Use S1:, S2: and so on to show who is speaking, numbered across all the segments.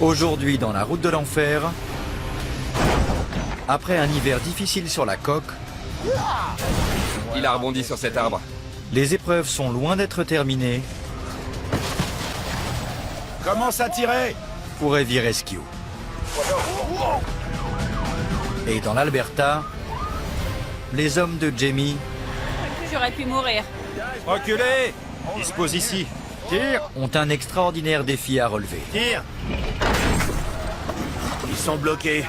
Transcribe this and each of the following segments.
S1: Aujourd'hui, dans la route de l'enfer, après un hiver difficile sur la coque,
S2: Il a rebondi sur cet arbre.
S1: les épreuves sont loin d'être terminées
S3: Commence à tirer.
S1: pour Heavy Rescue. Et dans l'Alberta, les hommes de Jamie
S4: J'aurais pu mourir.
S3: Reculez. Dispose ici. Tire.
S1: ont un extraordinaire défi à relever.
S3: Tire. Ils sont bloqués.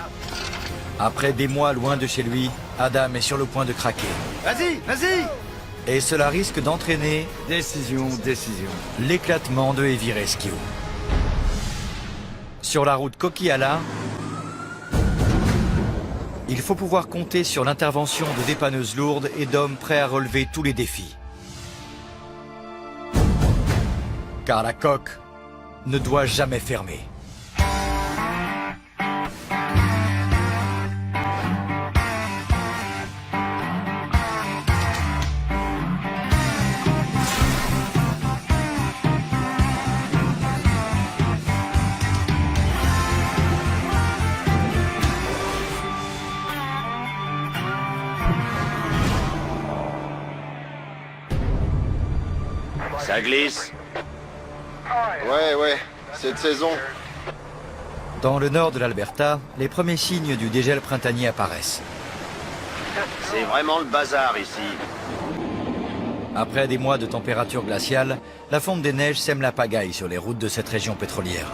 S1: Après des mois loin de chez lui, Adam est sur le point de craquer.
S3: Vas-y, vas-y.
S1: Et cela risque d'entraîner
S3: Décision.
S1: l'éclatement de Heavy Rescue. Sur la route Coquihalla, il faut pouvoir compter sur l'intervention de dépanneuses lourdes et d'hommes prêts à relever tous les défis. Car la coque ne doit jamais fermer.
S5: Ça glisse. Ouais, cette saison.
S1: Dans le nord de l'Alberta, les premiers signes du dégel printanier apparaissent.
S5: C'est vraiment le bazar ici.
S1: Après des mois de température glaciale, la fonte des neiges sème la pagaille sur les routes de cette région pétrolière.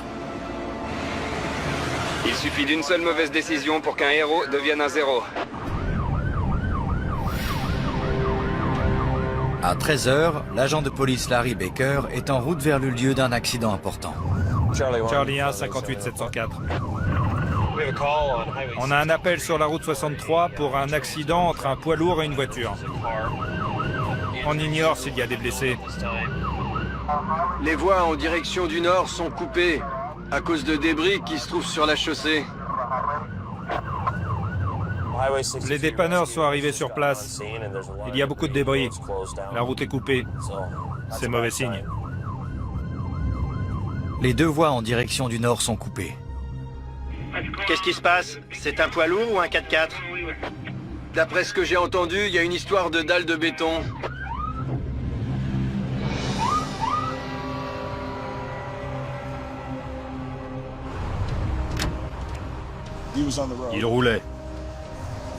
S2: Il suffit d'une seule mauvaise décision pour qu'un héros devienne un zéro.
S1: À 13h, l'agent de police Larry Baker est en route vers le lieu d'un accident important.
S3: Charlie 1, 58 704. On a un appel sur la route 63 pour un accident entre un poids lourd et une voiture. On ignore s'il y a des blessés.
S6: Les voies en direction du nord sont coupées à cause de débris qui se trouvent sur la chaussée.
S3: Les dépanneurs sont arrivés sur place. Il y a beaucoup de débris. La route est coupée. C'est mauvais signe.
S1: Les deux voies en direction du nord sont coupées.
S5: Qu'est-ce qui se passe? C'est un poids lourd ou un 4x4?
S6: D'après ce que j'ai entendu, il y a une histoire de dalles de béton.
S7: Il roulait.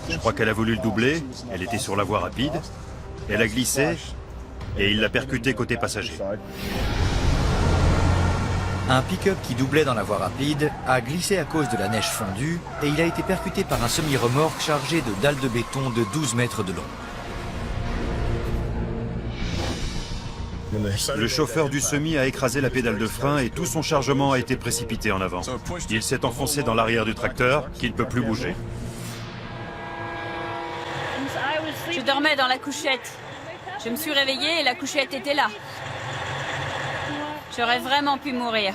S7: Je crois qu'elle a voulu le doubler, elle était sur la voie rapide, elle a glissé et il l'a percuté côté passager.
S1: Un pick-up qui doublait dans la voie rapide a glissé à cause de la neige fondue et il a été percuté par un semi-remorque chargé de dalles de béton de 12 mètres de long.
S7: Le chauffeur du semi a écrasé la pédale de frein et tout son chargement a été précipité en avant. Il s'est enfoncé dans l'arrière du tracteur qui ne peut plus bouger.
S4: Je dormais dans la couchette. Je me suis réveillée et la couchette était là. J'aurais vraiment pu mourir.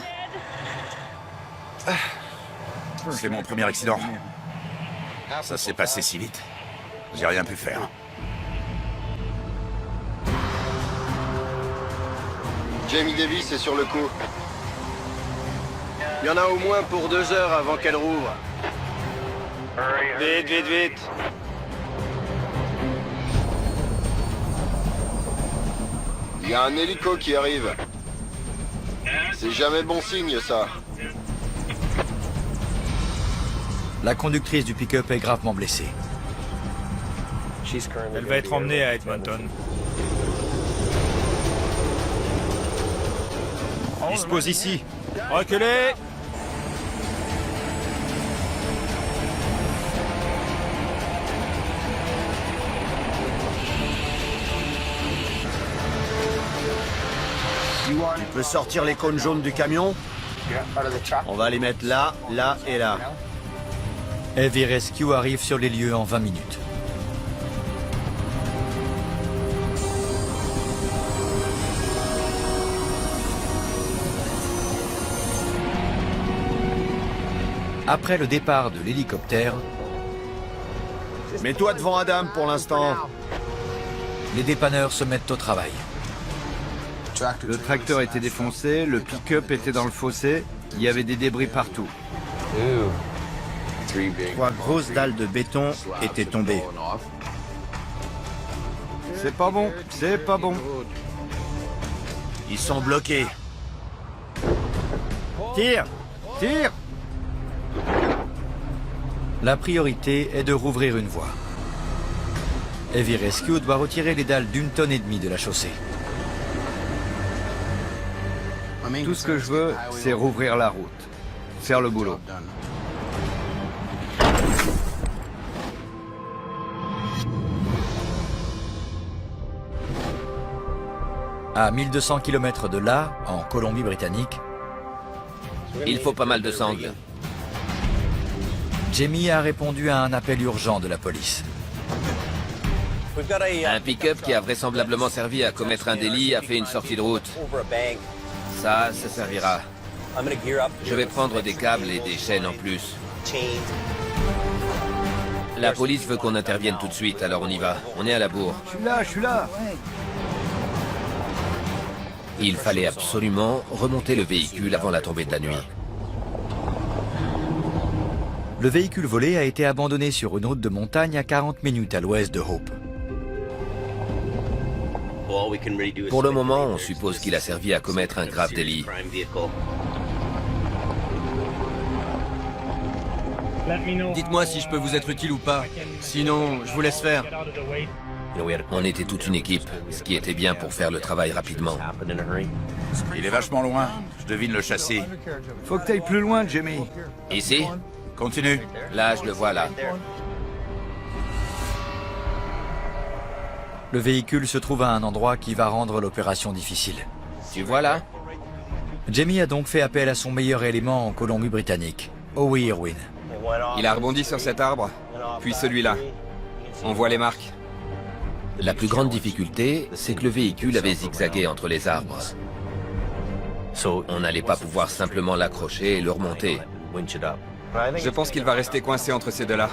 S8: C'est mon premier accident. Ça s'est passé si vite. J'ai rien pu faire.
S5: Jamie Davis est sur le coup.
S6: Il y en a au moins pour 2 heures avant qu'elle rouvre.
S5: Vite. Il y a un hélico qui arrive. C'est jamais bon signe, ça.
S1: La conductrice du pick-up est gravement blessée.
S3: Elle va être emmenée à Edmonton.
S7: Dispose ici.
S3: Reculez.
S5: Tu peux sortir les cônes jaunes du camion? On va les mettre là, là et là.
S1: Heavy Rescue arrive sur les lieux en 20 minutes. Après le départ de l'hélicoptère,
S5: Mets-toi devant Adam pour l'instant.
S1: les dépanneurs se mettent au travail.
S9: Le tracteur était défoncé, le pick-up était dans le fossé Il y avait des débris partout.
S10: 3 grosses dalles de béton étaient tombées.
S9: C'est pas bon, c'est pas bon.
S8: Ils sont bloqués.
S10: Tire!
S9: Tire!
S1: La priorité est de rouvrir une voie. Heavy Rescue doit retirer les dalles d'1,5 tonne de la chaussée.
S9: Tout ce que je veux, c'est rouvrir la route. Faire le boulot.
S1: À 1200 km de là, en Colombie-Britannique,
S11: Il faut pas mal de sangles.
S1: Jamie a répondu à un appel urgent de la police.
S11: Un pick-up qui a vraisemblablement servi à commettre un délit a fait une sortie de route. Ça servira. Je vais prendre des câbles et des chaînes en plus. La police veut qu'on intervienne tout de suite, alors on y va. On est à la bourre.
S9: Je suis là.
S11: Il fallait absolument remonter le véhicule avant la tombée de la nuit.
S1: Le véhicule volé a été abandonné sur une route de montagne à 40 minutes à l'ouest de Hope.
S11: Pour le moment, on suppose qu'il a servi à commettre un grave délit.
S6: Dites-moi si je peux vous être utile ou pas. Sinon, je vous laisse faire.
S11: On était toute une équipe, ce qui était bien pour faire le travail rapidement.
S8: Il est vachement loin. Je devine le châssis.
S9: Faut que t'ailles plus loin, Jamie.
S11: Ici?
S8: Continue.
S11: Là, je le vois là.
S1: Le véhicule se trouve à un endroit qui va rendre l'opération difficile.
S11: Tu vois là?
S1: Jamie a donc fait appel à son meilleur élément en Colombie-Britannique, Howie Irwin.
S2: Il a rebondi sur cet arbre, puis celui-là. On voit les marques.
S11: La plus grande difficulté, c'est que le véhicule avait zigzagué entre les arbres. On n'allait pas pouvoir simplement l'accrocher et le remonter.
S2: Je pense qu'il va rester coincé entre ces deux-là.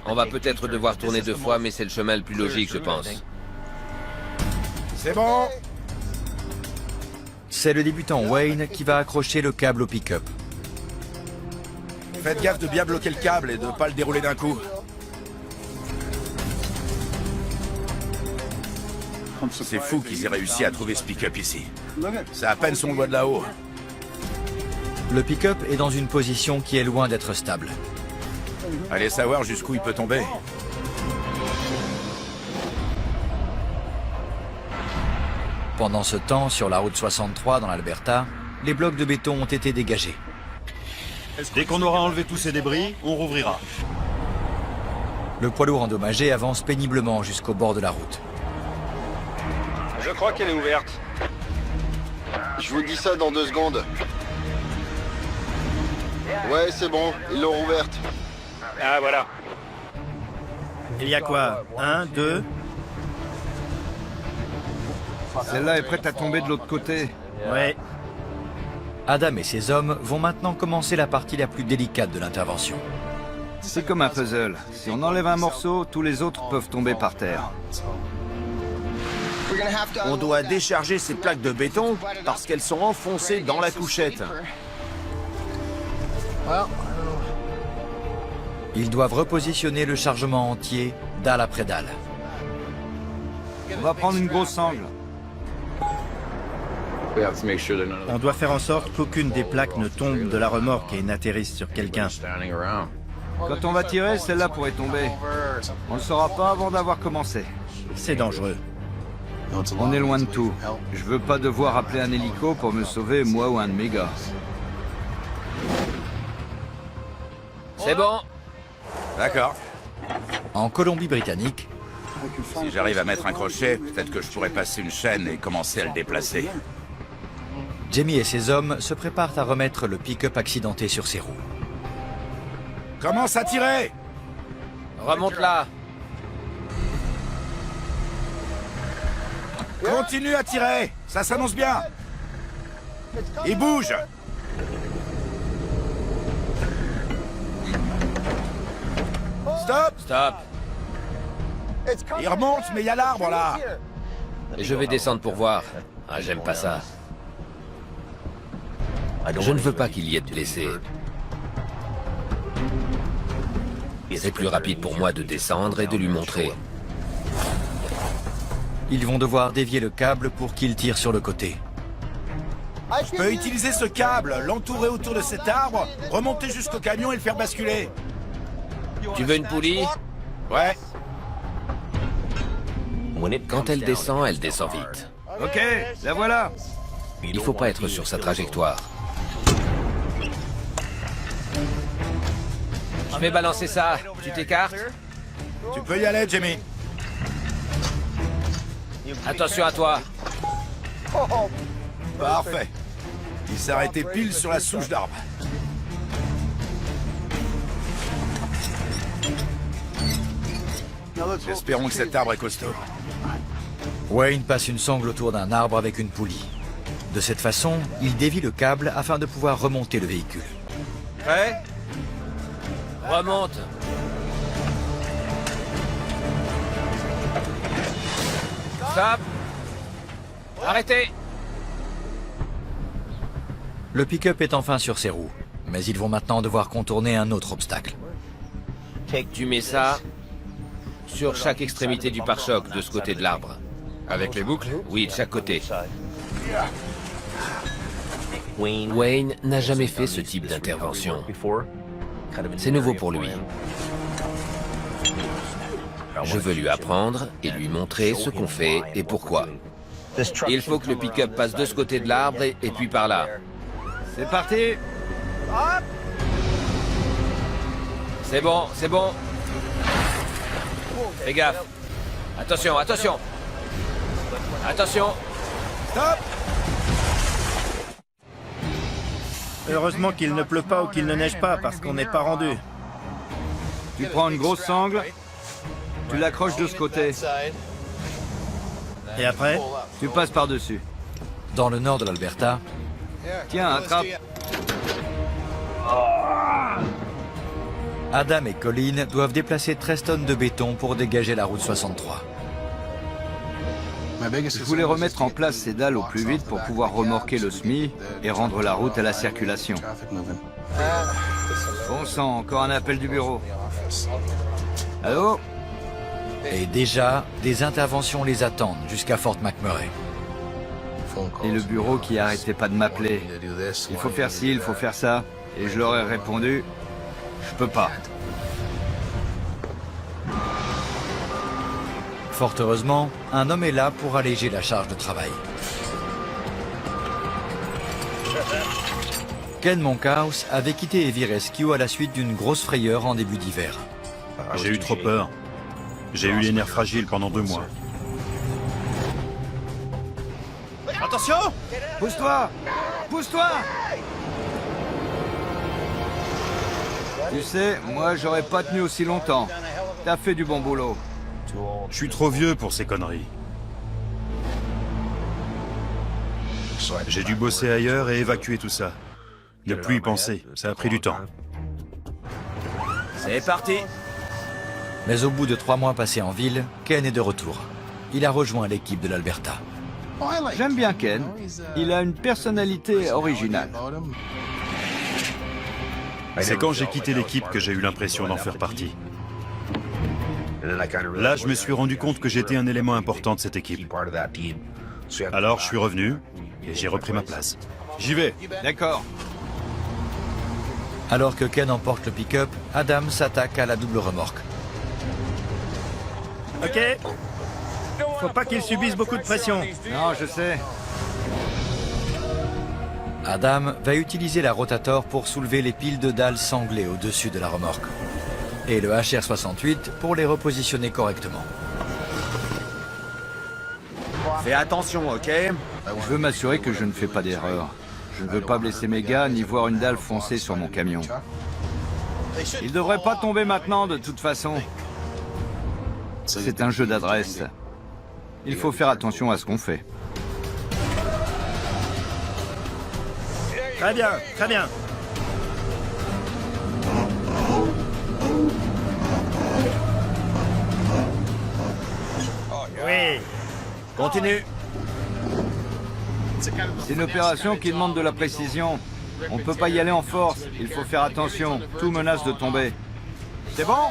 S11: On va peut-être devoir tourner 2 fois, mais c'est le chemin le plus logique, je pense.
S8: C'est bon.
S1: C'est le débutant Wayne qui va accrocher le câble au pick-up.
S8: Faites gaffe de bien bloquer le câble et de pas le dérouler d'un coup. C'est fou qu'ils aient réussi à trouver ce pick-up ici. C'est à peine son doigt de là-haut.
S1: Le pick-up est dans une position qui est loin d'être stable.
S8: Allez savoir jusqu'où il peut tomber.
S1: Pendant ce temps, sur la route 63 dans l'Alberta, les blocs de béton ont été dégagés.
S7: Dès qu'on aura enlevé tous ces débris, on rouvrira.
S1: Le poids lourd endommagé avance péniblement jusqu'au bord de la route.
S2: Je crois qu'elle est ouverte.
S5: Je vous dis ça dans 2 secondes. Ouais, c'est bon, ils l'ont rouverte.
S2: Ah, voilà.
S10: Il y a quoi? 1, 2?
S9: Celle-là est prête à tomber de l'autre côté.
S10: Ouais.
S1: Adam et ses hommes vont maintenant commencer la partie la plus délicate de l'intervention.
S9: C'est comme un puzzle. Si on enlève un morceau, tous les autres peuvent tomber par terre.
S6: On doit décharger ces plaques de béton parce qu'elles sont enfoncées dans la couchette.
S1: Ils doivent repositionner le chargement entier, dalle après dalle.
S9: On va prendre une grosse sangle.
S10: On doit faire en sorte qu'aucune des plaques ne tombe de la remorque et n'atterrisse sur quelqu'un.
S9: Quand on va tirer, celle-là pourrait tomber. On ne le saura pas avant d'avoir commencé.
S10: C'est dangereux.
S9: On est loin de tout. Je veux pas devoir appeler un hélico pour me sauver, moi ou un de mes gars.
S11: C'est bon.
S8: D'accord.
S1: En Colombie-Britannique,
S8: Si j'arrive à mettre un crochet, peut-être que je pourrais passer une chaîne et commencer à le déplacer.
S1: Jamie et ses hommes se préparent à remettre le pick-up accidenté sur ses roues.
S8: Commence à tirer.
S11: Remonte là.
S8: Continue à tirer. Ça s'annonce bien. Il bouge. Stop.
S11: Stop.
S8: Il remonte, mais il y a l'arbre là.
S11: Je vais descendre pour voir. Ah, j'aime pas ça. Je ne veux pas qu'il y ait de blessés. C'est plus rapide pour moi de descendre et de lui montrer.
S1: Ils vont devoir dévier le câble pour qu'il tire sur le côté.
S8: Je peux utiliser ce câble, l'entourer autour de cet arbre, remonter jusqu'au camion et le faire basculer.
S11: Tu veux une poulie?
S8: Ouais.
S11: Quand elle descend vite.
S9: Ok, la voilà.
S11: Il faut pas être sur sa trajectoire. Je vais balancer ça. Tu t'écartes?
S8: Tu peux y aller, Jimmy.
S11: Attention à toi.
S8: Parfait. Il s'est arrêté pile sur la souche d'arbre. Espérons que cet arbre est costaud.
S1: Wayne passe une sangle autour d'un arbre avec une poulie. De cette façon, il dévie le câble afin de pouvoir remonter le véhicule.
S3: Prêt?
S11: Remonte. Stop. Arrêtez.
S1: Le pick-up est enfin sur ses roues, mais ils vont maintenant devoir contourner un autre obstacle.
S11: Tu mets ça sur chaque extrémité du pare-choc de ce côté de l'arbre.
S2: Avec les boucles?
S11: Oui, de chaque côté. Wayne n'a jamais fait ce type d'intervention. C'est nouveau pour lui. Je veux lui apprendre et lui montrer ce qu'on fait et pourquoi. Il faut que le pick-up passe de ce côté de l'arbre et puis par là.
S9: C'est parti.
S11: C'est bon, c'est bon. Fais gaffe. Attention, attention. Attention.
S8: Stop.
S10: Heureusement qu'il ne pleut pas ou qu'il ne neige pas, parce qu'on n'est pas rendu.
S9: Tu prends une grosse sangle, tu l'accroches de ce côté.
S10: Et après?
S9: Tu passes par-dessus.
S1: Dans le nord de l'Alberta,
S9: Tiens, attrape.
S1: Adam et Colin doivent déplacer 13 tonnes de béton pour dégager la route 63.
S9: Je voulais remettre en place ces dalles au plus vite pour pouvoir remorquer le SMI et rendre la route à la circulation. Bon sang, encore un appel du bureau. Allô?
S1: Et déjà, des interventions les attendent jusqu'à Fort McMurray.
S9: Et le bureau qui arrêtait pas de m'appeler. Il faut faire ci, il faut faire ça. Et je leur ai répondu, je peux pas.
S1: Fort heureusement, un homme est là pour alléger la charge de travail. Ken Monkhouse avait quitté Heavy Rescue à la suite d'une grosse frayeur en début d'hiver.
S7: J'ai eu trop peur. J'ai eu les nerfs fragiles pendant 2 mois.
S8: Attention!
S9: Pousse-toi! Pousse-toi! Tu sais, moi j'aurais pas tenu aussi longtemps. T'as fait du bon boulot.
S7: Je suis trop vieux pour ces conneries. J'ai dû bosser ailleurs et évacuer tout ça. Ne plus y penser, ça a pris du temps.
S8: C'est parti.
S1: Mais au bout de 3 mois passés en ville, Ken est de retour. Il a rejoint l'équipe de l'Alberta.
S9: J'aime bien Ken. Il a une personnalité originale.
S7: C'est quand j'ai quitté l'équipe que j'ai eu l'impression d'en faire partie. Là, je me suis rendu compte que j'étais un élément important de cette équipe. Alors, je suis revenu et j'ai repris ma place. J'y vais.
S9: D'accord.
S1: Alors que Ken emporte le pick-up, Adam s'attaque à la double remorque.
S10: Ok. Faut pas qu'il subisse beaucoup de pression.
S9: Non, je sais.
S1: Adam va utiliser la rotator pour soulever les piles de dalles sanglées au-dessus de la remorque. Et le HR-68 pour les repositionner correctement.
S8: Fais attention, ok?
S9: Je veux m'assurer que je ne fais pas d'erreur. Je ne veux pas blesser mes gars ni voir une dalle foncer sur mon camion. Ils devraient pas tomber maintenant de toute façon. C'est un jeu d'adresse. Il faut faire attention à ce qu'on fait.
S10: Très bien, très bien. Oui.
S8: Continue.
S9: C'est une opération qui demande de la précision. On peut pas y aller en force, il faut faire attention, tout menace de tomber. C'est bon?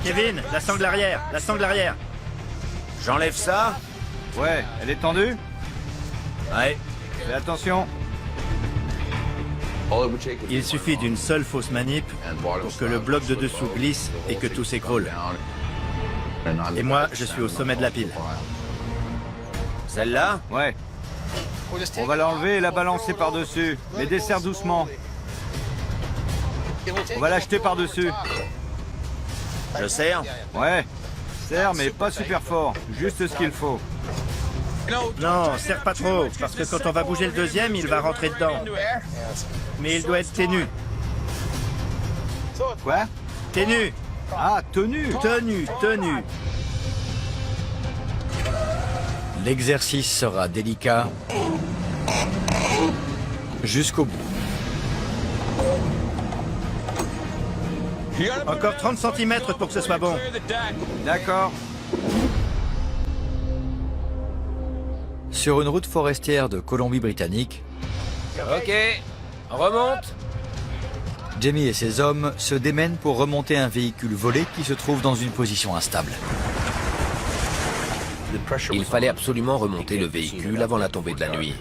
S10: Kevin, la sangle arrière, la sangle arrière.
S8: J'enlève ça.
S9: Ouais, elle est tendue?
S8: Ouais.
S9: Fais attention.
S10: Il suffit d'une seule fausse manip pour que le bloc de dessous glisse et que tout s'écroule. Et moi, je suis au sommet de la pile.
S8: Celle-là?
S9: Ouais. On va l'enlever et la balancer par-dessus, mais desserre doucement. On va l'acheter par-dessus.
S8: Je serre.
S9: Ouais. Serre, mais pas super fort, juste ce qu'il faut.
S10: Non, serre pas trop, parce que quand on va bouger le deuxième, il va rentrer dedans. Mais il doit être ténu.
S9: Quoi?
S10: Ténu.
S9: Ah, tenu.
S10: Tenu.
S1: L'exercice sera délicat jusqu'au bout.
S10: Encore 30 cm pour que ce soit bon.
S9: D'accord.
S1: Sur une route forestière de Colombie-Britannique,
S11: Ok, remonte.
S1: Jamie et ses hommes se démènent pour remonter un véhicule volé qui se trouve dans une position instable.
S11: Il fallait absolument remonter le véhicule avant la tombée de la nuit.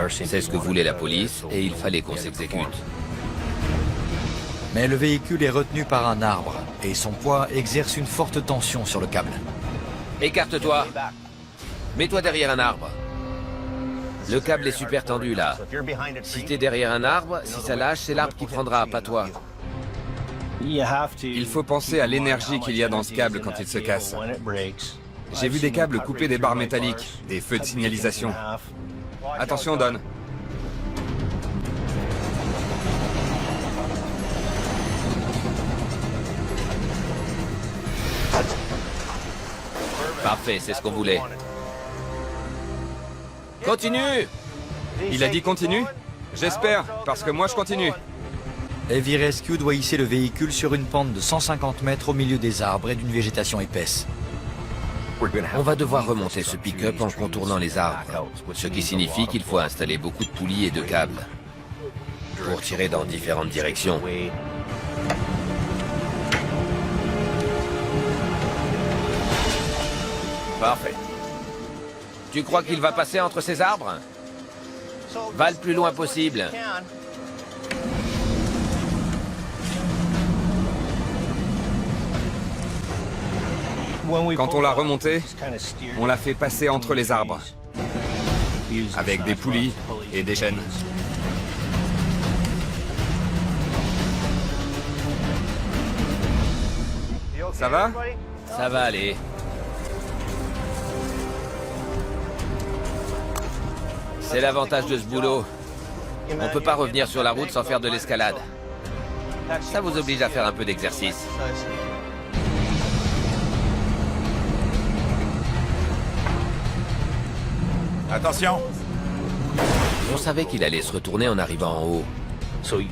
S11: C'est ce que voulait la police et il fallait qu'on s'exécute.
S1: Mais le véhicule est retenu par un arbre et son poids exerce une forte tension sur le câble.
S11: Écarte-toi. Mets-toi derrière un arbre. Le câble est super tendu là. Si t'es derrière un arbre, si ça lâche, c'est l'arbre qui prendra, pas toi.
S2: Il faut penser à l'énergie qu'il y a dans ce câble quand il se casse. J'ai vu des câbles couper des barres métalliques, des feux de signalisation. Attention, Don.
S11: Parfait, c'est ce qu'on voulait. Continue!
S2: Il a dit continue? J'espère, parce que moi je continue.
S1: Heavy Rescue doit hisser le véhicule sur une pente de 150 mètres au milieu des arbres et d'une végétation épaisse.
S11: On va devoir remonter ce pick-up en contournant les arbres, ce qui signifie qu'il faut installer beaucoup de poulies et de câbles pour tirer dans différentes directions. Parfait. Tu crois qu'il va passer entre ces arbres? Va le plus loin possible.
S2: Quand on l'a remonté, on l'a fait passer entre les arbres, avec des poulies et des chaînes. Ça va?
S11: Ça va aller. C'est l'avantage de ce boulot. On peut pas revenir sur la route sans faire de l'escalade. Ça vous oblige à faire un peu d'exercice.
S8: Attention.
S11: On savait qu'il allait se retourner en arrivant en haut.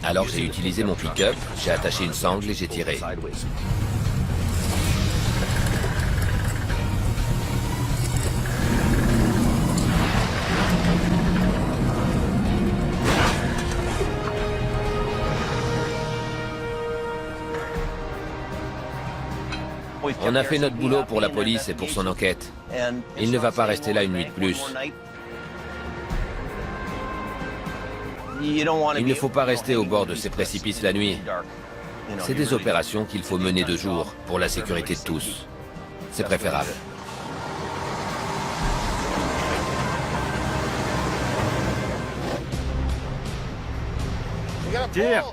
S11: Alors j'ai utilisé mon pick-up, j'ai attaché une sangle et j'ai tiré. On a fait notre boulot pour la police et pour son enquête. Il ne va pas rester là une nuit de plus. Il ne faut pas rester au bord de ces précipices la nuit. C'est des opérations qu'il faut mener de jour, pour la sécurité de tous. C'est préférable.
S9: Tire!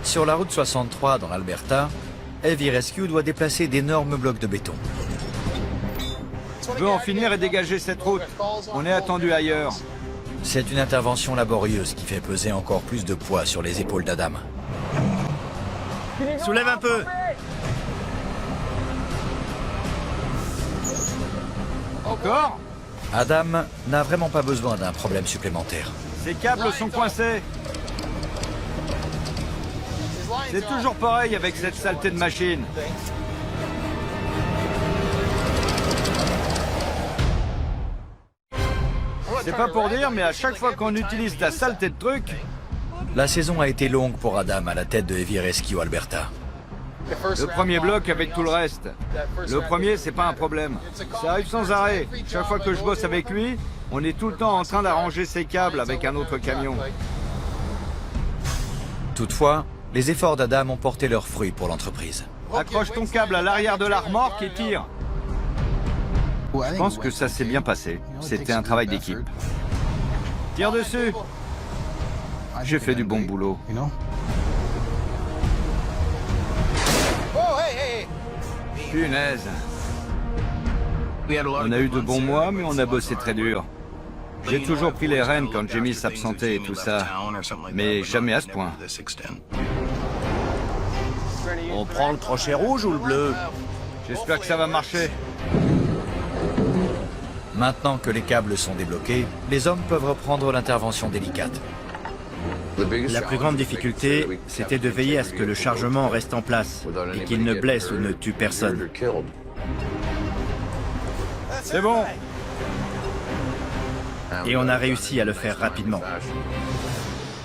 S1: Sur la route 63 dans l'Alberta, Heavy Rescue doit déplacer d'énormes blocs de béton.
S9: Je veux en finir et dégager cette route. On est attendu ailleurs.
S1: C'est une intervention laborieuse qui fait peser encore plus de poids sur les épaules d'Adam.
S10: Soulève un peu.
S9: Encore?
S1: Adam n'a vraiment pas besoin d'un problème supplémentaire.
S9: Ces câbles sont coincés. C'est toujours pareil avec cette saleté de machine. C'est pas pour dire, mais à chaque fois qu'on utilise ta saleté de truc...
S1: La saison a été longue pour Adam à la tête de Heavy Rescue Alberta.
S9: Le premier bloc avec tout le reste. Le premier, c'est pas un problème. Ça arrive sans arrêt. Chaque fois que je bosse avec lui, on est tout le temps en train d'arranger ses câbles avec un autre camion.
S1: Toutefois, les efforts d'Adam ont porté leurs fruits pour l'entreprise.
S9: Accroche ton câble à l'arrière de la remorque et tire. Je pense que ça s'est bien passé. C'était un travail d'équipe. Tire dessus. J'ai fait du bon boulot. Punaise. On a eu de bons mois, mais on a bossé très dur. J'ai toujours pris les rênes quand Jamie s'absentait et tout ça, mais jamais à ce point.
S8: On prend le crochet rouge ou le bleu?
S9: J'espère que ça va marcher.
S1: Maintenant que les câbles sont débloqués, les hommes peuvent reprendre l'intervention délicate.
S10: La plus grande difficulté, c'était de veiller à ce que le chargement reste en place et qu'il ne blesse ou ne tue personne.
S9: C'est bon.
S10: Et on a réussi à le faire rapidement.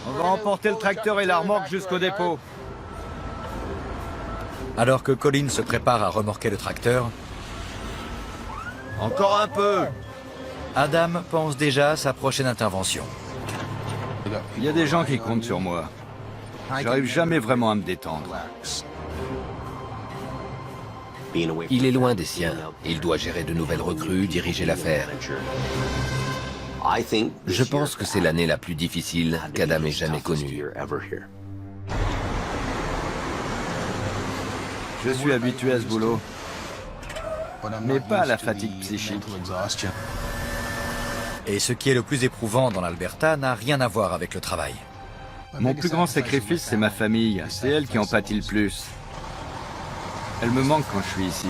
S9: On va emporter le tracteur et la remorque jusqu'au dépôt.
S1: Alors que Colin se prépare à remorquer le tracteur,
S8: Encore un peu.
S1: Adam pense déjà à sa prochaine intervention.
S9: Il y a des gens qui comptent sur moi. J'arrive jamais vraiment à me détendre.
S11: Il est loin des siens. Il doit gérer de nouvelles recrues, diriger l'affaire. Je pense que c'est l'année la plus difficile qu'Adam ait jamais connue.
S9: Je suis habitué à ce boulot, mais pas à la fatigue psychique.
S1: Et ce qui est le plus éprouvant dans l'Alberta n'a rien à voir avec le travail.
S9: Mon plus grand sacrifice, c'est ma famille. C'est elle qui en pâtit le plus. Elle me manque quand je suis ici.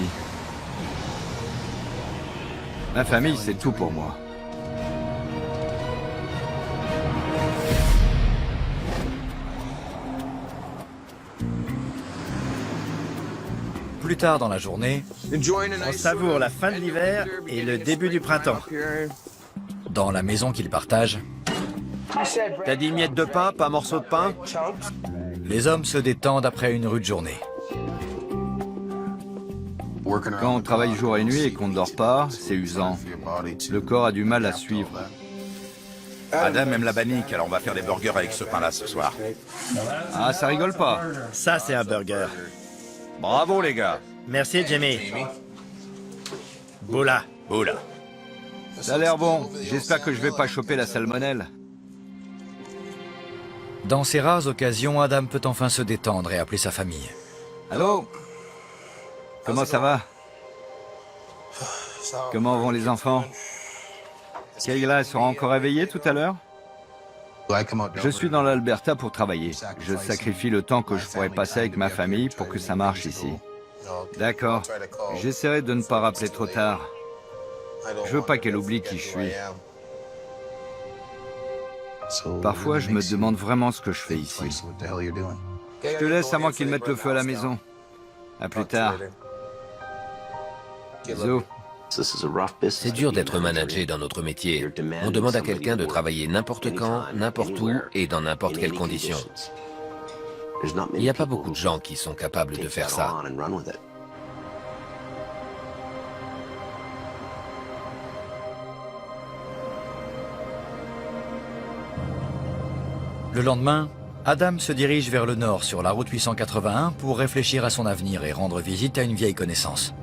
S9: Ma famille, c'est tout pour moi.
S1: Plus tard dans la journée,
S10: On savoure la fin de l'hiver et le début du printemps.
S1: dans la maison qu'ils partagent,
S6: T'as dit miette de pain, pas morceau de pain?
S1: les hommes se détendent après une rude journée.
S9: Quand on travaille jour et nuit et qu'on ne dort pas, c'est usant. Le corps a du mal à suivre.
S8: Adam aime la bannique, alors on va faire des burgers avec ce pain-là ce soir.
S9: Ah, ça rigole pas.
S10: Ça, c'est un burger.
S8: Bravo les gars.
S10: Merci, Jimmy. Boula.
S8: Oula.
S9: Ça a l'air bon. J'espère que je vais pas choper la salmonelle.
S1: Dans ces rares occasions, Adam peut enfin se détendre et appeler sa famille.
S9: Allô? Comment ça va? Comment vont les enfants? Kayla sera encore réveillée tout à l'heure? Je suis dans l'Alberta pour travailler. Je sacrifie le temps que je pourrais passer avec ma famille pour que ça marche ici. D'accord. J'essaierai de ne pas rappeler trop tard. Je veux pas qu'elle oublie qui je suis. Parfois, je me demande vraiment ce que je fais ici. Je te laisse à moins qu'ils mettent le feu à la maison. À plus tard. Bisous.
S11: C'est dur d'être manager dans notre métier. On demande à quelqu'un de travailler n'importe quand, n'importe où et dans n'importe quelle condition. Il n'y a pas beaucoup de gens qui sont capables de faire ça.
S1: Le lendemain, Adam se dirige vers le nord sur la route 881 pour réfléchir à son avenir et rendre visite à une vieille connaissance.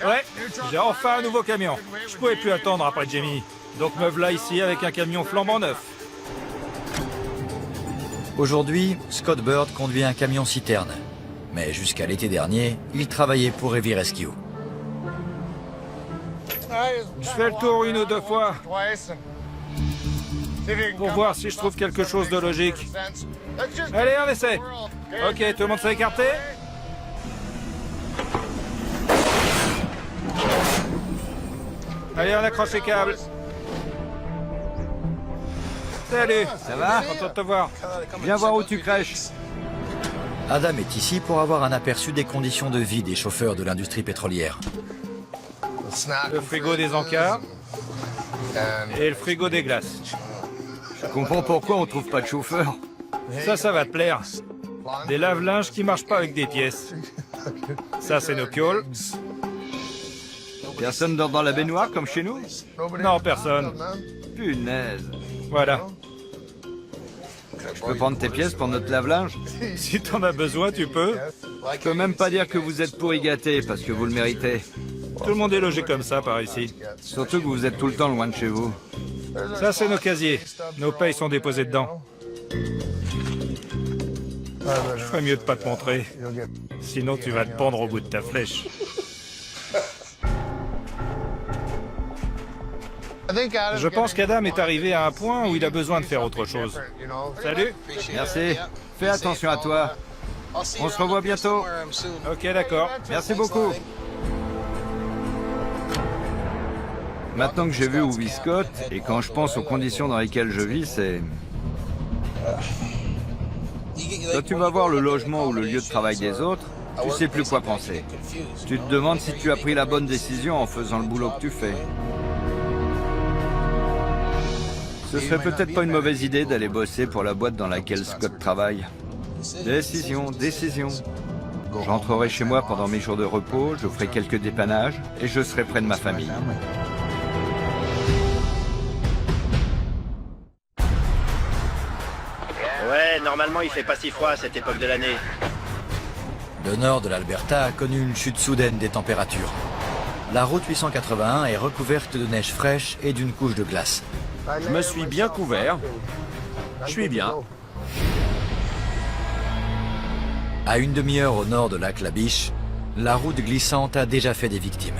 S3: Ouais, j'ai enfin un nouveau camion. Je pouvais plus attendre après Jamie. Donc me voilà ici avec un camion flambant neuf.
S1: Aujourd'hui, Scott Bird conduit un camion citerne. Mais jusqu'à l'été dernier, il travaillait pour Heavy Rescue.
S3: Je fais le tour une ou deux fois pour voir si je trouve quelque chose de logique. Allez, on essaie. Ok, tout le monde s'est écarté? Allez, on accroche les câbles. Salut.
S9: Ça va?
S3: Content de te voir.
S9: Viens voir où tu crèches.
S1: Adam est ici pour avoir un aperçu des conditions de vie des chauffeurs de l'industrie pétrolière.
S3: le frigo des encarts et le frigo des glaces.
S9: Je comprends pourquoi on trouve pas de chauffeur.
S3: Ça va te plaire. Des lave-linges qui marchent pas avec des pièces. Ça, c'est nos pioles.
S9: Personne dort dans la baignoire comme chez nous?
S3: Non, personne.
S9: Punaise.
S3: Voilà.
S9: Je peux prendre tes pièces pour notre lave-linge?
S3: Si t'en as besoin, tu peux.
S9: Je peux même pas dire que vous êtes pourri gâté parce que vous le méritez.
S3: Tout le monde est logé comme ça par ici.
S9: Surtout que vous êtes tout le temps loin de chez vous.
S3: Ça, c'est nos casiers. Nos payes sont déposées dedans. Je ferais mieux de pas te montrer. Sinon, tu vas te pendre au bout de ta flèche. Je pense qu'Adam est arrivé à un point où il a besoin de faire autre chose. Salut.
S9: Merci. Fais attention à toi. On se revoit bientôt.
S3: Ok, d'accord.
S9: Merci beaucoup. Maintenant que j'ai vu où vit Scott, et quand je pense aux conditions dans lesquelles je vis, c'est... Quand tu vas voir le logement ou le lieu de travail des autres, tu sais plus quoi penser. Tu te demandes si tu as pris la bonne décision en faisant le boulot que tu fais. Ce serait peut-être pas une mauvaise idée d'aller bosser pour la boîte dans laquelle Scott travaille. Décision, décision. J'entrerai chez moi pendant mes jours de repos, je ferai quelques dépannages et je serai près de ma famille.
S10: Ouais, normalement il fait pas si froid à cette époque de l'année.
S1: Le nord de l'Alberta a connu une chute soudaine des températures. La route 881 est recouverte de neige fraîche et d'une couche de glace.
S12: Je me suis bien couvert. Je suis bien.
S1: À une demi-heure au nord de lac La Biche, la route glissante a déjà fait des victimes.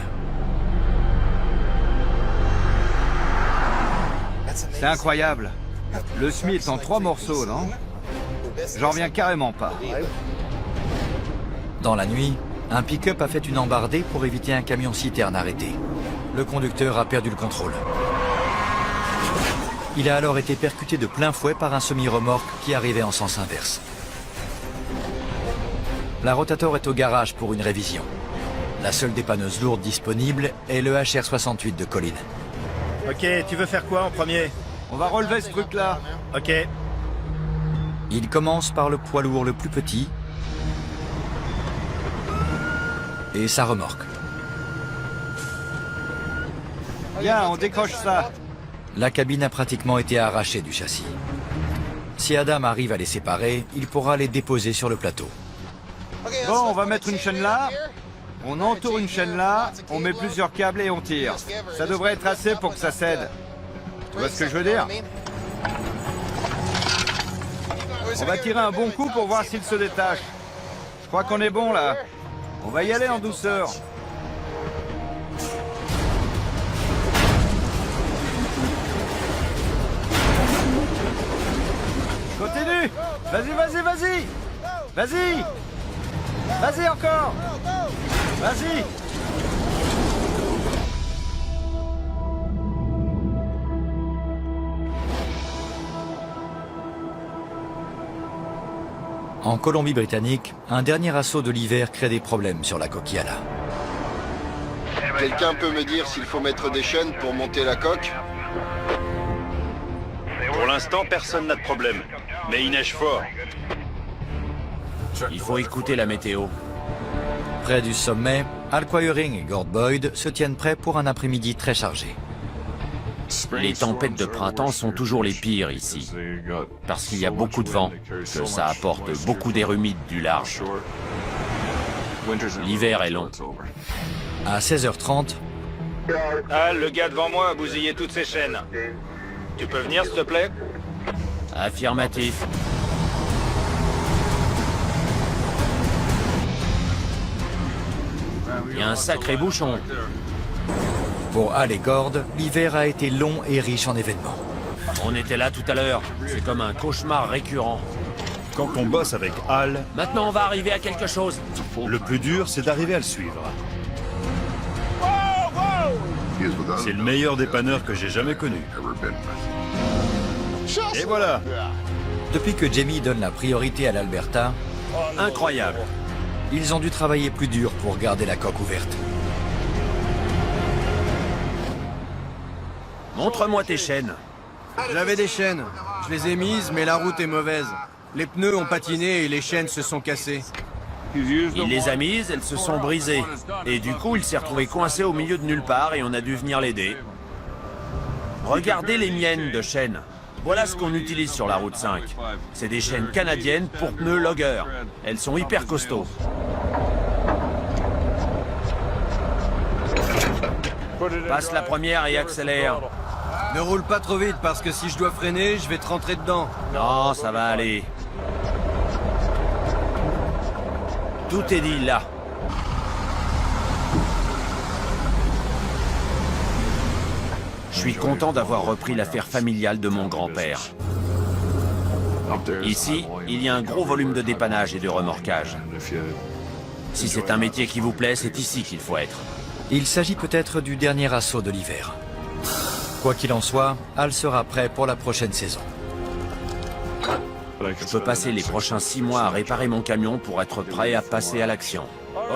S9: C'est incroyable. Le SMI est en 3 morceaux, non? J'en reviens carrément pas.
S1: Dans la nuit, un pick-up a fait une embardée pour éviter un camion-citerne arrêté. Le conducteur a perdu le contrôle. Il a alors été percuté de plein fouet par un semi-remorque qui arrivait en sens inverse. La Rotator est au garage pour une révision. La seule dépanneuse lourde disponible est le HR-68 de Colin.
S10: Ok, tu veux faire quoi en premier?
S9: On va relever ce truc-là.
S10: Ok.
S1: Il commence par le poids lourd le plus petit et sa remorque.
S9: Bien, on décroche ça.
S1: La cabine a pratiquement été arrachée du châssis. Si Adam arrive à les séparer, il pourra les déposer sur le plateau.
S9: Bon, on va mettre une chaîne là. On entoure une chaîne là, on met plusieurs câbles et on tire. Ça devrait être assez pour que ça cède. Tu vois ce que je veux dire? On va tirer un bon coup pour voir s'il se détache. Je crois qu'on est bon là. On va y aller en douceur. Continue! Vas-y, vas-y, vas-y! Vas-y! Vas-y encore! Vas-y!
S1: En Colombie-Britannique, un dernier assaut de l'hiver crée des problèmes sur la Coquillala.
S5: Quelqu'un peut me dire s'il faut mettre des chaînes pour monter la coque?
S10: Pour l'instant, personne n'a de problème. Mais il neige fort.
S12: Il faut écouter la météo.
S1: Près du sommet, Al Quayering et Gord Boyd se tiennent prêts pour un après-midi très chargé.
S12: Les tempêtes de printemps sont toujours les pires ici. Parce qu'il y a beaucoup de vent, que ça apporte beaucoup d'air humide du large. L'hiver est long.
S1: À 16h30,
S3: Al, le gars devant moi a bousillé toutes ses chaînes. Tu peux venir, s'il te plaît?
S12: Affirmatif. Il y a un sacré bouchon.
S1: pour Al et Gord, l'hiver a été long et riche en événements.
S12: On était là tout à l'heure. C'est comme un cauchemar récurrent.
S7: Quand on bosse avec Al,
S12: Maintenant, on va arriver à quelque chose.
S7: le plus dur, c'est d'arriver à le suivre. C'est le meilleur dépanneur que j'ai jamais connu. Et voilà.
S1: Depuis que Jamie donne la priorité à l'Alberta,
S12: Incroyable.
S1: ils ont dû travailler plus dur pour garder la coque ouverte.
S12: Montre-moi tes chaînes.
S6: J'avais des chaînes. Je les ai mises, mais la route est mauvaise. Les pneus ont patiné et les chaînes se sont cassées.
S12: Il les a mises, elles se sont brisées. Et du coup, il s'est retrouvé coincé au milieu de nulle part et on a dû venir l'aider. Regardez les miennes de chaînes. Voilà ce qu'on utilise sur la route 5. C'est des chaînes canadiennes pour pneus Logger. Elles sont hyper costauds. Passe la première et accélère.
S6: Ne roule pas trop vite parce que si je dois freiner, je vais te rentrer dedans.
S12: Non, ça va aller. Tout est dit là. Je suis content d'avoir repris l'affaire familiale de mon grand-père. Ici, il y a un gros volume de dépannage et de remorquage. Si c'est un métier qui vous plaît, c'est ici qu'il faut être.
S1: Il s'agit peut-être du dernier assaut de l'hiver. Quoi qu'il en soit, Al sera prêt pour la prochaine saison.
S12: Je peux passer les prochains 6 mois à réparer mon camion pour être prêt à passer à l'action.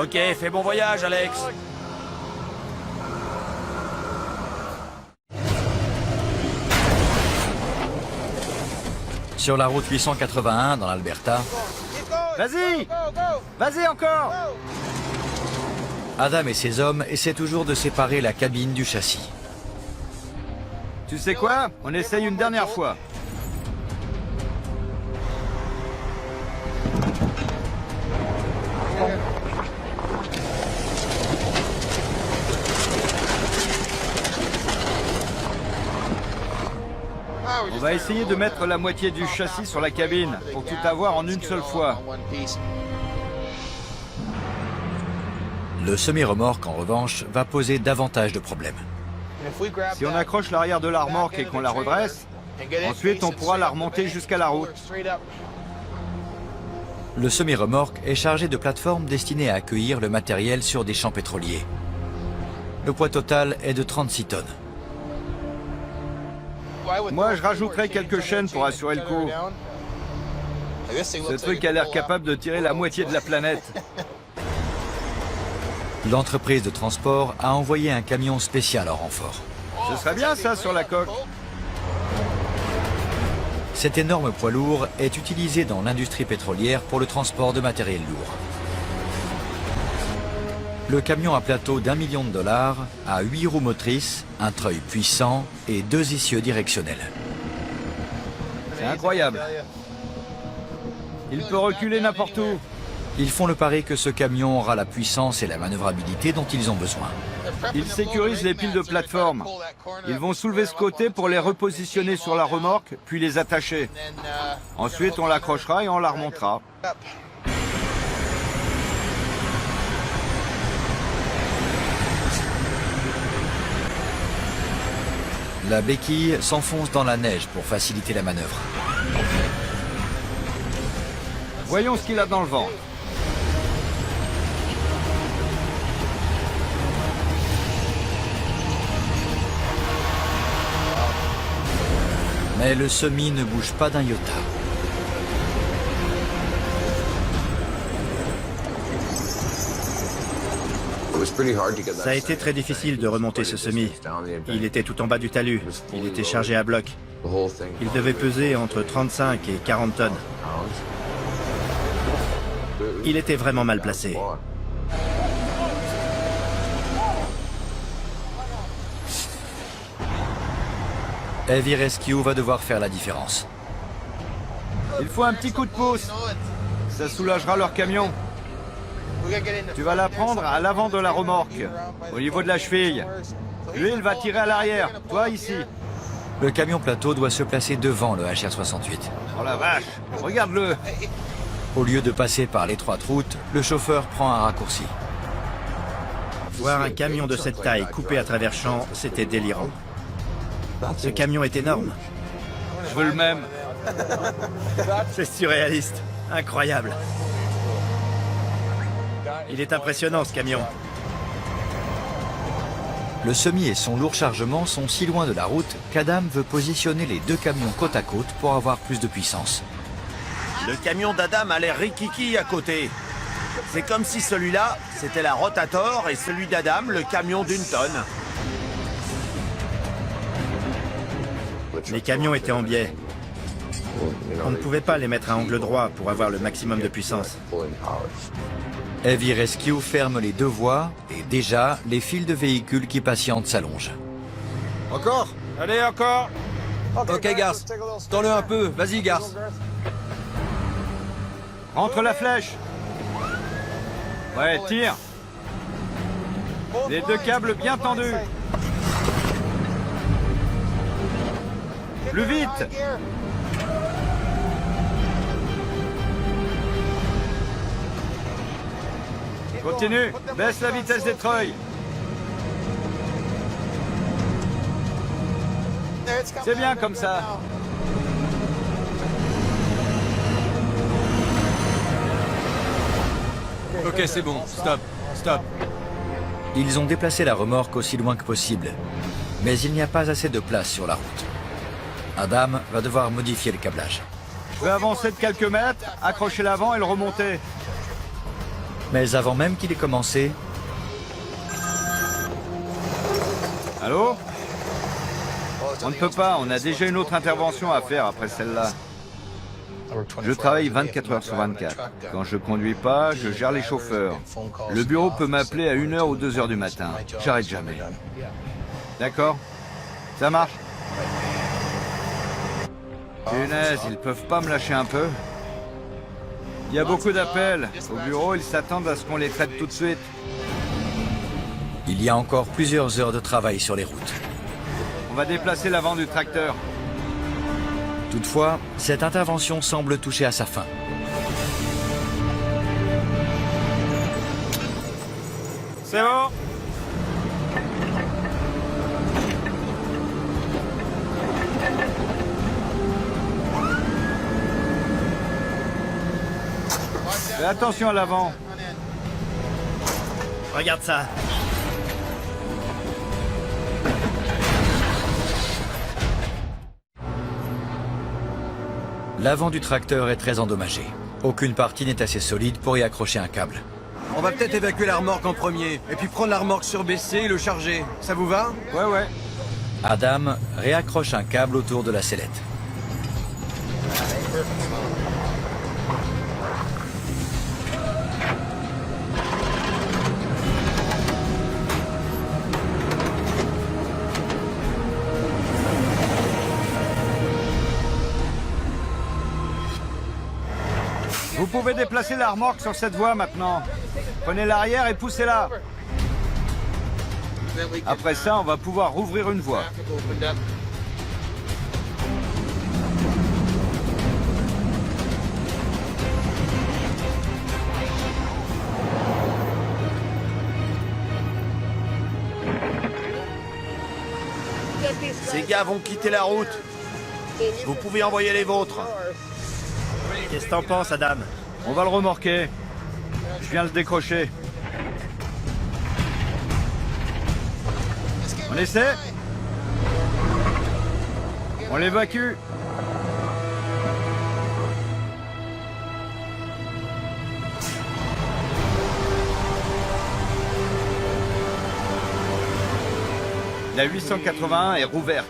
S12: Ok, fais bon voyage, Alex.
S1: Sur la route 881 dans l'Alberta,
S10: Vas-y! Vas-y encore!
S1: Adam et ses hommes essaient toujours de séparer la cabine du châssis.
S9: Tu sais quoi? On essaye une dernière fois. On va essayer de mettre la moitié du châssis sur la cabine pour tout avoir en une seule fois.
S1: Le semi-remorque, en revanche, va poser davantage de problèmes.
S9: Si on accroche l'arrière de la remorque et qu'on la redresse, ensuite on pourra la remonter jusqu'à la route.
S1: Le semi-remorque est chargé de plateformes destinées à accueillir le matériel sur des champs pétroliers. Le poids total est de 36 tonnes.
S9: Moi, je rajouterai quelques chaînes pour assurer le coup. Ce truc a l'air capable de tirer la moitié de la planète.
S1: L'entreprise de transport a envoyé un camion spécial en renfort.
S9: Ce serait bien ça sur la coque.
S1: Cet énorme poids lourd est utilisé dans l'industrie pétrolière pour le transport de matériel lourd. Le camion à plateau d'1 million de dollars a 8 roues motrices, un treuil puissant et 2 essieux directionnels.
S9: C'est incroyable. Il peut reculer n'importe où.
S1: Ils font le pari que ce camion aura la puissance et la manœuvrabilité dont ils ont besoin.
S9: Ils sécurisent les piles de plateforme. Ils vont soulever ce côté pour les repositionner sur la remorque, puis les attacher. Ensuite, on l'accrochera et on la remontera.
S1: La béquille s'enfonce dans la neige pour faciliter la manœuvre.
S9: Voyons ce qu'il a dans le ventre.
S1: Mais le semi ne bouge pas d'un iota.
S10: Ça a été très difficile de remonter ce semi. Il était tout en bas du talus. Il était chargé à bloc. Il devait peser entre 35 et 40 tonnes. Il était vraiment mal placé.
S1: Heavy Rescue va devoir faire la différence.
S9: Il faut un petit coup de pouce. Ça soulagera leur camion. Tu vas la prendre à l'avant de la remorque, au niveau de la cheville. Lui, il va tirer à l'arrière. Toi, ici.
S1: Le camion plateau doit se placer devant le HR-68.
S9: Oh la vache, regarde-le.
S1: Au lieu de passer par l'étroite route, le chauffeur prend un raccourci.
S10: Voir un camion de cette taille coupé à travers champs, c'était délirant. Ce camion est énorme.
S9: Je veux le même.
S10: C'est surréaliste. Incroyable. Il est impressionnant, ce camion.
S1: Le semi et son lourd chargement sont si loin de la route qu'Adam veut positionner les deux camions côte à côte pour avoir plus de puissance.
S12: Le camion d'Adam a l'air rikiki à côté. C'est comme si celui-là, c'était la Rotator et celui d'Adam, le camion d'1 tonne.
S10: Les camions étaient en biais. On ne pouvait pas les mettre à angle droit pour avoir le maximum de puissance.
S1: Heavy Rescue ferme les deux voies et déjà, les files de véhicules qui patientent s'allongent.
S2: Encore?
S3: Allez, encore!
S2: Ok, Garth. Tends-le un peu. Vas-y, Garth.
S9: Rentre la flèche. Ouais, tire. Les deux câbles bien tendus. Plus vite. Continue. Baisse la vitesse des treuils. C'est bien comme ça.
S2: Ok, c'est bon. Stop. Stop.
S1: Ils ont déplacé la remorque aussi loin que possible, mais il n'y a pas assez de place sur la route. Adam va devoir modifier le câblage.
S9: Je vais avancer de quelques mètres, accrocher l'avant et le remonter.
S1: Mais avant même qu'il ait commencé...
S9: Allô? On ne peut pas, on a déjà une autre intervention à faire après celle-là. Je travaille 24 heures sur 24. Quand je conduis pas, je gère les chauffeurs. Le bureau peut m'appeler à 1h ou 2h du matin. J'arrête jamais. D'accord? Ça marche? Punaise, ils peuvent pas me lâcher un peu? Il y a beaucoup d'appels. Au bureau, ils s'attendent à ce qu'on les traite tout de suite.
S1: Il y a encore plusieurs heures de travail sur les routes.
S9: On va déplacer l'avant du tracteur.
S1: Toutefois, cette intervention semble toucher à sa fin.
S3: C'est bon?
S9: Fais attention à l'avant.
S10: Regarde ça.
S1: L'avant du tracteur est très endommagé. Aucune partie n'est assez solide pour y accrocher un câble.
S2: On va peut-être évacuer la remorque en premier, et puis prendre la remorque surbaissée et le charger. Ça vous va?
S9: Ouais.
S1: Adam réaccroche un câble autour de la sellette.
S9: Vous pouvez déplacer la remorque sur cette voie maintenant. Prenez l'arrière et poussez-la. Après ça, on va pouvoir rouvrir une voie.
S12: Ces gars vont quitter la route. Vous pouvez envoyer les vôtres.
S10: Qu'est-ce que t'en penses, Adam?
S9: On va le remorquer. Je viens le décrocher. On essaie? On l'évacue. La 881 est rouverte.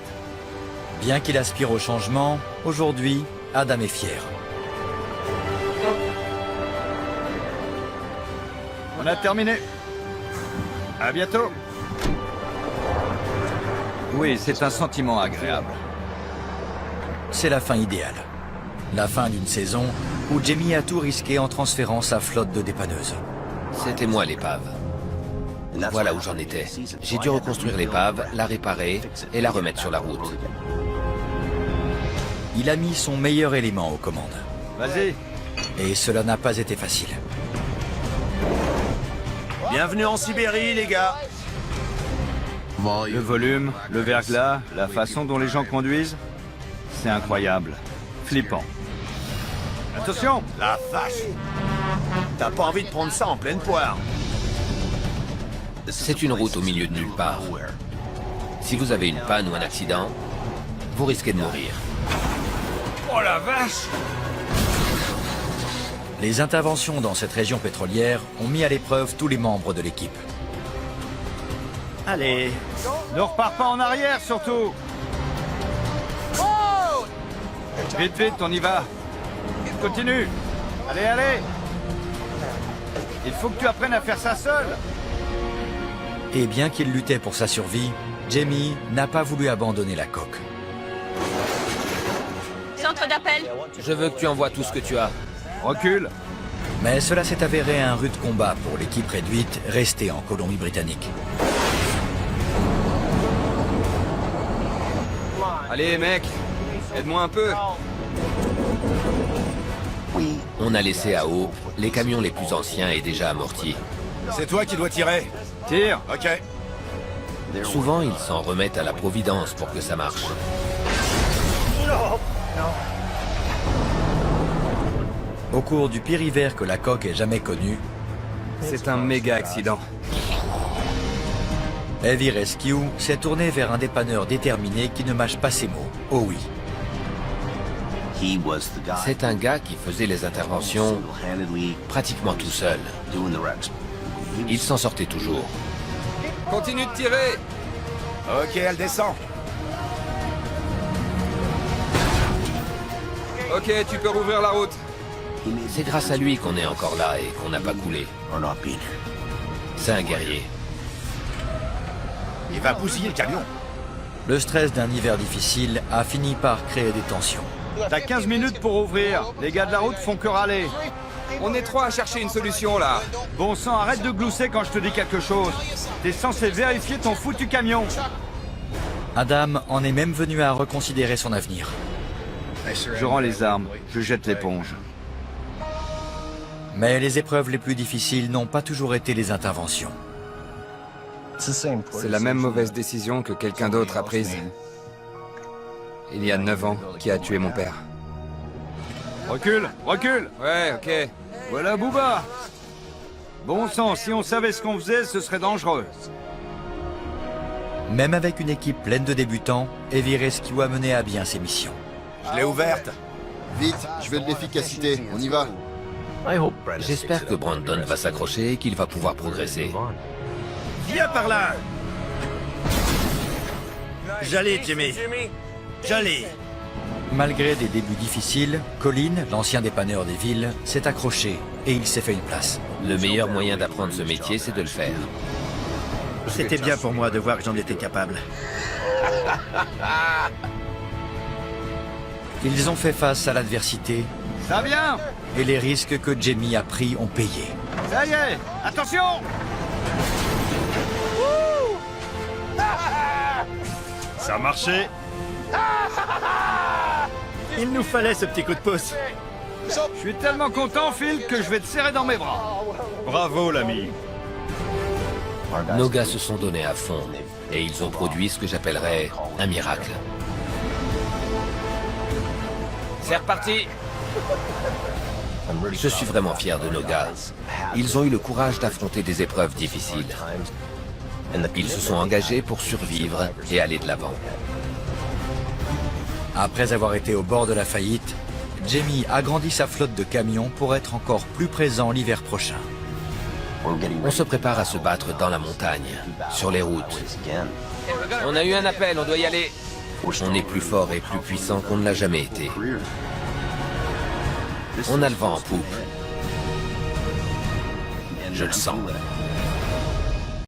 S1: Bien qu'il aspire au changement, aujourd'hui, Adam est fier.
S9: On a terminé. À bientôt. Oui, c'est un sentiment agréable.
S1: C'est la fin idéale. La fin d'une saison où Jamie a tout risqué en transférant sa flotte de dépanneuses.
S11: C'était moi l'épave. Voilà où j'en étais. J'ai dû reconstruire l'épave, la réparer et la remettre sur la route.
S1: Il a mis son meilleur élément aux commandes.
S9: Vas-y.
S1: Et cela n'a pas été facile.
S12: Bienvenue en Sibérie, les gars.
S9: Le volume, le verglas, la façon dont les gens conduisent, c'est incroyable. Flippant. Attention!
S12: La vache. T'as pas envie de prendre ça en pleine poire.
S11: C'est une route au milieu de nulle part. Si vous avez une panne ou un accident, vous risquez de mourir.
S3: Oh la vache!
S1: Les interventions dans cette région pétrolière ont mis à l'épreuve tous les membres de l'équipe.
S10: Allez.
S9: Ne repars pas en arrière, surtout! Vite, vite, on y va. Continue. Allez, allez. Il faut que tu apprennes à faire ça seul.
S1: Et bien qu'il luttait pour sa survie, Jamie n'a pas voulu abandonner la coque.
S4: Centre d'appel.
S11: Je veux que tu envoies tout ce que tu as.
S9: Recule.
S1: Mais cela s'est avéré un rude combat pour l'équipe réduite restée en Colombie-Britannique.
S2: Allez, mec, aide-moi un peu.
S11: On a laissé à Hope les camions les plus anciens et déjà amortis.
S8: C'est toi qui dois tirer.
S9: Tire.
S8: Ok.
S11: Souvent, ils s'en remettent à la providence pour que ça marche.
S1: Au cours du pire hiver que la coque ait jamais connu,
S2: C'est un méga accident.
S1: Heavy Rescue s'est tourné vers un dépanneur déterminé qui ne mâche pas ses mots. Oh oui.
S11: C'est un gars qui faisait les interventions pratiquement tout seul. Il s'en sortait toujours.
S2: Continue de tirer.
S8: Ok, elle descend.
S2: Ok, tu peux rouvrir la route.
S11: C'est grâce à lui qu'on est encore là et qu'on n'a pas coulé. C'est un guerrier.
S8: Il va bousiller le camion.
S1: Le stress d'un hiver difficile a fini par créer des tensions.
S9: T'as 15 minutes pour ouvrir. Les gars de la route font que râler.
S2: On est trois à chercher une solution, là.
S9: Bon sang, arrête de glousser quand je te dis quelque chose. T'es censé vérifier ton foutu camion.
S1: Adam en est même venu à reconsidérer son avenir.
S9: Je rends les armes. Je jette l'éponge.
S1: Mais les épreuves les plus difficiles n'ont pas toujours été les interventions.
S2: C'est la même mauvaise décision que quelqu'un d'autre a prise. Il y a 9 ans, qui a tué mon père.
S9: Recule, recule.
S2: Ouais, ok.
S9: Voilà Booba. Bon sang, si on savait ce qu'on faisait, ce serait dangereux.
S1: Même avec une équipe pleine de débutants, Heavy Rescue a mené à bien ses missions.
S8: Je l'ai ouverte.
S5: Vite, je veux de l'efficacité. On y va.
S11: J'espère que Brandon va s'accrocher et qu'il va pouvoir progresser.
S10: Viens par là. J'allais, Jimmy. J'allais.
S1: Malgré des débuts difficiles, Colin, l'ancien dépanneur des villes, s'est accroché et il s'est fait une place.
S11: Le meilleur moyen d'apprendre ce métier, c'est de le faire.
S10: C'était bien pour moi de voir que j'en étais capable.
S1: Ils ont fait face à l'adversité
S9: Ça vient.
S1: et les risques que Jamie a pris ont payé.
S9: Ça y est. Attention.
S7: Ça a marché.
S10: Il nous fallait ce petit coup de pouce.
S9: Je suis tellement content, Phil, que je vais te serrer dans mes bras.
S7: Bravo, l'ami.
S11: Nos gars se sont donnés à fond et ils ont produit ce que j'appellerais un miracle. C'est reparti. Je suis vraiment fier de nos gars. Ils ont eu le courage d'affronter des épreuves difficiles. Ils se sont engagés pour survivre et aller de l'avant.
S1: Après avoir été au bord de la faillite, Jamie agrandit sa flotte de camions pour être encore plus présent l'hiver prochain.
S11: On se prépare à se battre dans la montagne, sur les routes. On a eu un appel, on doit y aller. On est plus fort et plus puissant qu'on ne l'a jamais été. On a le vent en poupe. Je le sens.